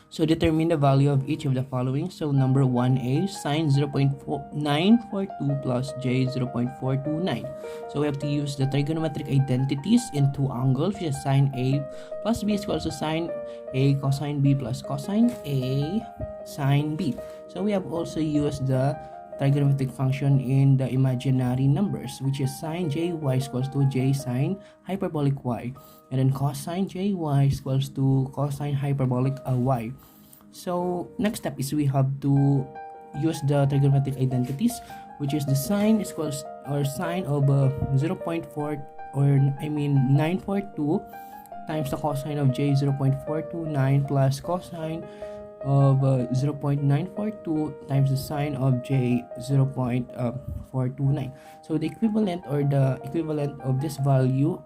So determine the value of each of the following. So number 1a, sine 0.942 plus j 0.429. So we have to use the trigonometric identities in two angles, which is sine a plus b is equal to sine a cosine b plus cosine a sine b. So we have also used the trigonometric function in the imaginary numbers, which is sine jy is equals to j sine hyperbolic y, and then cosine jy is equals to cosine hyperbolic y. So next step is we have to use the trigonometric identities, which is the sine is equals or sine of 0.4 or I mean 942 times the cosine of j 0.429 plus cosine of 0.942 times the sine of j 0.429. So the equivalent of this value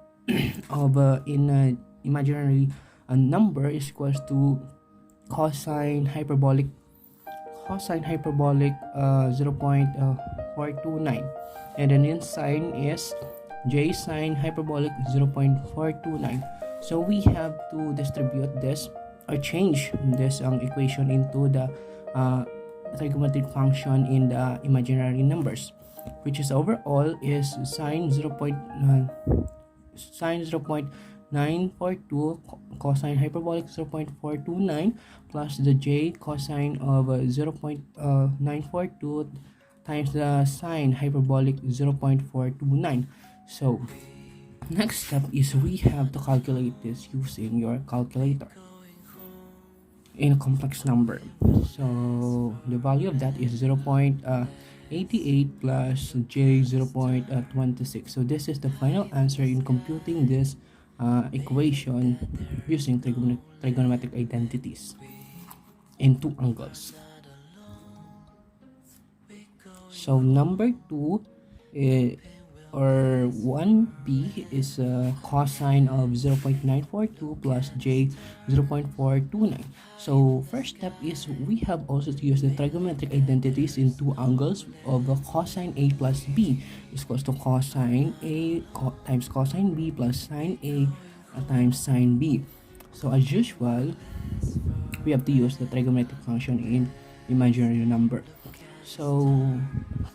of in imaginary number is equals to cosine hyperbolic 0.429, and then in sine is j sine hyperbolic 0.429. So we have to distribute this or change this equation into the trigonometric function in the imaginary numbers, which is overall is sine 0.942 cosine hyperbolic 0.429 plus the j cosine of 0.942 times the sine hyperbolic 0.429. So next step is we have to calculate this using your calculator in a complex number. So the value of that is 0.88 plus j 0.26. So this is the final answer in computing this equation using trigonometric identities in two angles. So number 2 or 1b is cosine of 0.942 plus j 0.429. So first step is we have also to use the trigonometric identities in two angles of cosine a plus b is equals to cosine a times cosine b plus sine a times sine b. So as usual, we have to use the trigonometric function in imaginary number. So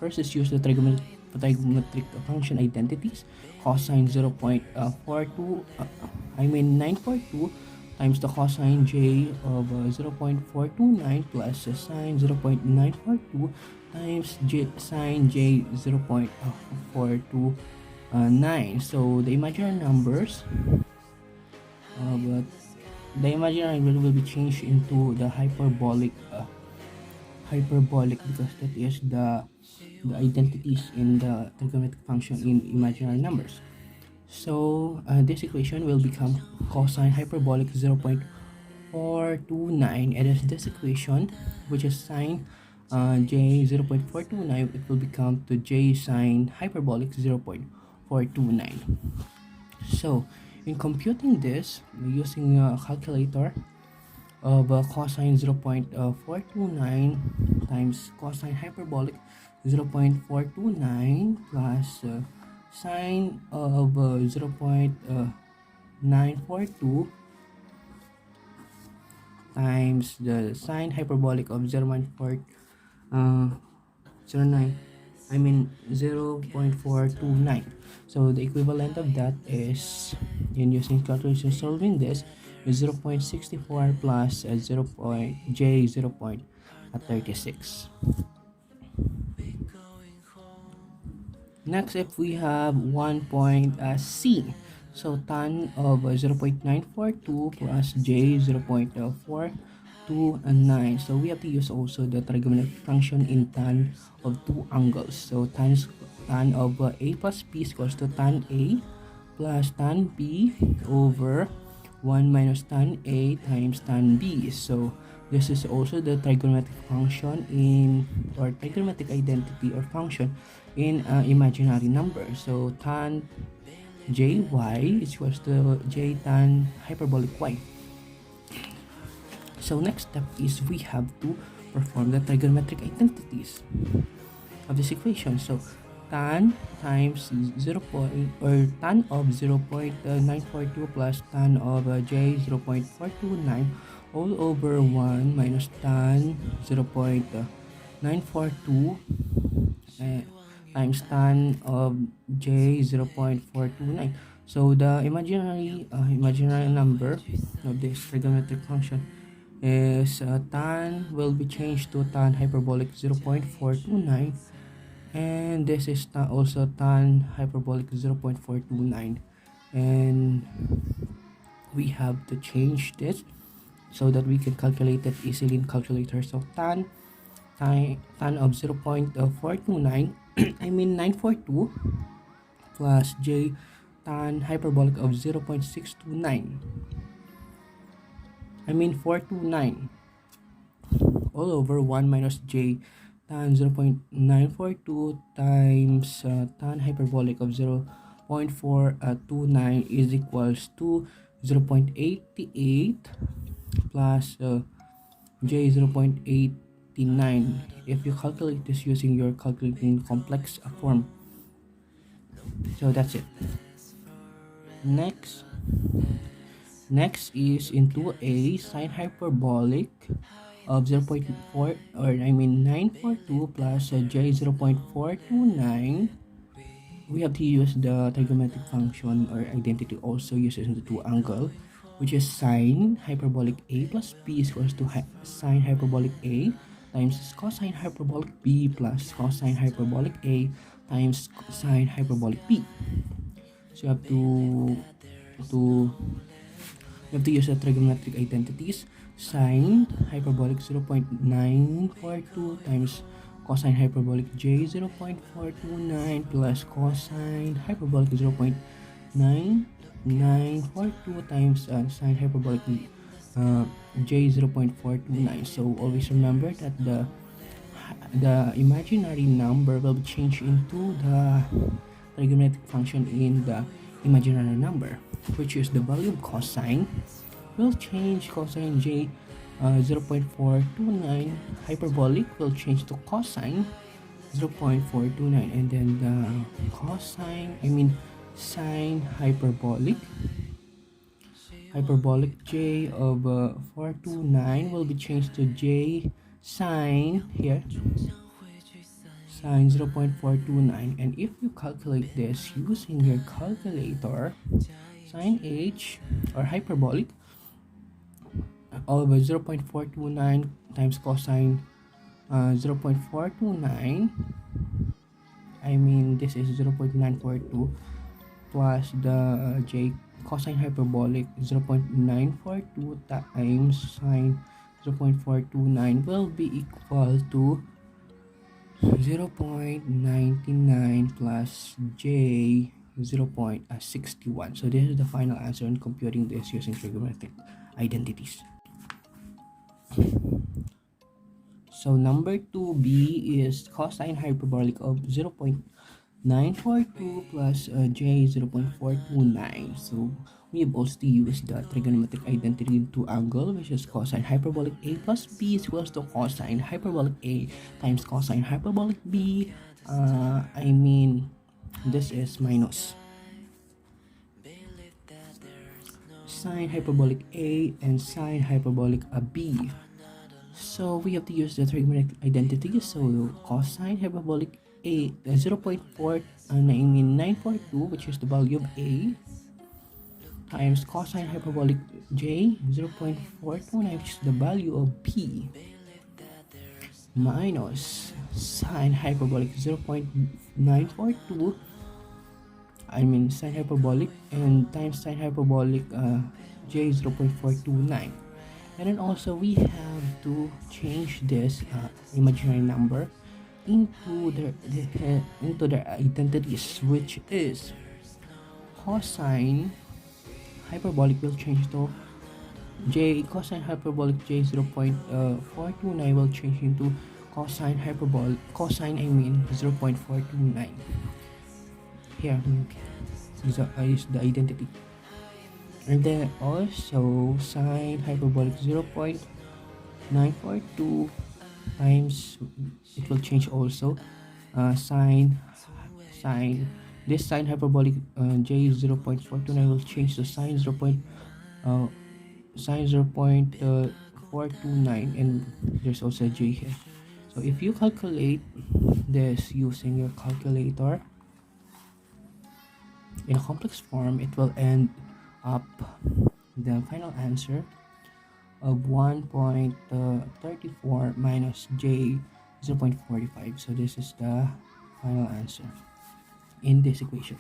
first is use the trigonometric function identities. Cosine 0.42 942 times the cosine j of 0.429 plus sine 0.942 times sine j 0.429. So the imaginary numbers but the imaginary number will be changed into the hyperbolic because that is the identities in the trigonometric function in imaginary numbers. So this equation will become cosine hyperbolic 0.429, and as this equation, which is sine j 0.429, it will become to j sine hyperbolic 0.429. So in computing this using a calculator of cosine 0.429 times cosine hyperbolic 0.429 plus sine of 0.942 times the sine hyperbolic of 0.429. So the equivalent of that is, in using calculation solving this, is 0.64 plus j 0.36. Next, if we have 1.c, so tan of 0.942 plus j 0.429. So we have to use also the trigonometric function in tan of two angles. So tan of a plus b is equals to tan a plus tan b over 1 minus tan a times tan b. So this is also the trigonometric function in, or trigonometric identity or function in imaginary number. So tan jy is equals to j tan hyperbolic y. So next step is we have to perform the trigonometric identities of this equation. So tan times 0 point, or tan of 0.942 plus tan of j 0.429 all over 1 minus tan 0.942 times tan of j 0.429. So the imaginary number of this trigonometric function is tan will be changed to tan hyperbolic 0.429, and this is also tan hyperbolic 0.429, and we have to change this so that we can calculate it easily in calculator. So tan of 0.429 I mean 942 plus j tan hyperbolic of 0.629 I mean 429 all over 1 minus j tan 0.942 times tan hyperbolic of 0.429 is equals to 0.88 plus j 0.89 if you calculate this using your calculating complex form. So that's it. Next is into a sine hyperbolic of 0.4 or I mean 942 plus j 0.429. We have to use the trigonometric function or identity also uses the two angle, which is sine hyperbolic a plus b is equals to sine hyperbolic a times cosine hyperbolic b plus cosine hyperbolic a times sine hyperbolic b. So you have to use the trigonometric identities. Sine hyperbolic 0.942 times cosine hyperbolic j 0.429 plus cosine hyperbolic 0.9942 times sine hyperbolic j 0.429. So always remember that the imaginary number will be changed into the trigonometric function in the imaginary number, which is the value of cosine will change cosine j 0.429 hyperbolic will change to cosine 0.429, and then the sine hyperbolic j of 429 will be changed to j sine sine 0.429, and if you calculate this using your calculator, sine h or hyperbolic of 0.429 times cosine 0.429 I mean this is 0.942 plus the j cosine hyperbolic 0.942 times sine 0.429 will be equal to 0.99 plus j 0.61. So this is the final answer in computing this using trigonometric identities. So number 2b is cosine hyperbolic of 0.942 plus j 0.429. So we have also used the trigonometric identity in two angle, which is cosine hyperbolic a plus b is equals to cosine hyperbolic a times cosine hyperbolic b. I mean this is minus sine hyperbolic a and sine hyperbolic b. So we have to use the trigonometric identity. So cosine hyperbolic a 942, which is the value of a, times cosine hyperbolic j 0.429, which is the value of b, minus sine hyperbolic 0.942 sine hyperbolic and times sine hyperbolic j 0.429. And then also we have to change this imaginary number into the identities, which is cosine hyperbolic will change to j cosine hyperbolic j 0.429 will change into cosine 0.429. Here is the identity. And then also sine hyperbolic 0.942 times, it will change also sine this sine hyperbolic j is 0.429 will change to sine 0.429, and there's also a j here. So if you calculate this using your calculator in a complex form, it will end up the final answer of 1.34 minus j 0.45. So this is the final answer in this equation.